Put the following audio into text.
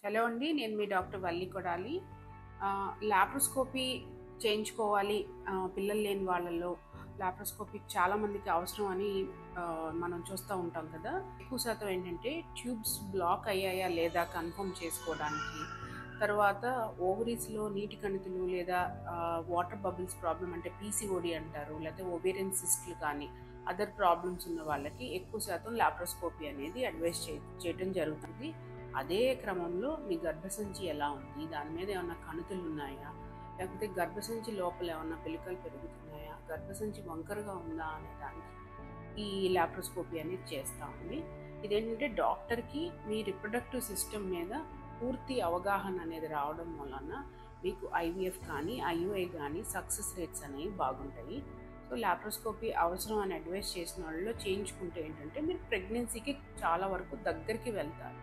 Hello అండి, నేను మీ doctor Valli Kodali. Laparoscopy చేయించుకోవాలి పిల్లలు లేని వాళ్ళలో. లాప్రోస్కోపీ చాలామందికి అవసరం అని మనం చూస్తూ ఉంటాం కదా. ఎక్కువ శాతం ఏంటంటే ట్యూబ్స్ బ్లాక్ అయ్యాయా లేదా కన్ఫర్మ్ చేసుకోవడానికి, తర్వాత ఓవరీస్లో నీటి కణితులు లేదా వాటర్ బబుల్స్ ప్రాబ్లం అంటే పీసీఓడి అంటారు, లేకపోతే ఓవేరియన్ సిస్ట్లు కానీ అదర్ ప్రాబ్లమ్స్ ఉన్న వాళ్ళకి ఎక్కువ శాతం లాప్రోస్కోపీ అనేది అడ్వైస్ చేయడం జరుగుతుంది. అదే క్రమంలో మీ గర్భసంచి ఎలా ఉంది, దాని మీద ఏమన్నా కణుతులు ఉన్నాయా, లేకపోతే గర్భసంచి లోపల ఏమన్నా పిలకలు పెరుగుతున్నాయా, గర్భసంచి వంకరగా ఉందా అనే దానికి ఈ లాప్రోస్కోపీ అనేది చేస్తామండి. ఇదేంటంటే డాక్టర్కి మీ రిప్రొడక్టివ్ సిస్టమ్ మీద పూర్తి అవగాహన అనేది రావడం వలన మీకు ఐవీఎఫ్ కానీ ఐయుఐ కానీ సక్సెస్ రేట్స్ అనేవి బాగుంటాయి. సో లాప్రోస్కోపీ అవసరం అని అడ్వైస్ చేసిన వాళ్ళలో చేయించుకుంటే ఏంటంటే మీరు ప్రెగ్నెన్సీకి చాలా వరకు దగ్గరికి వెళ్తారు.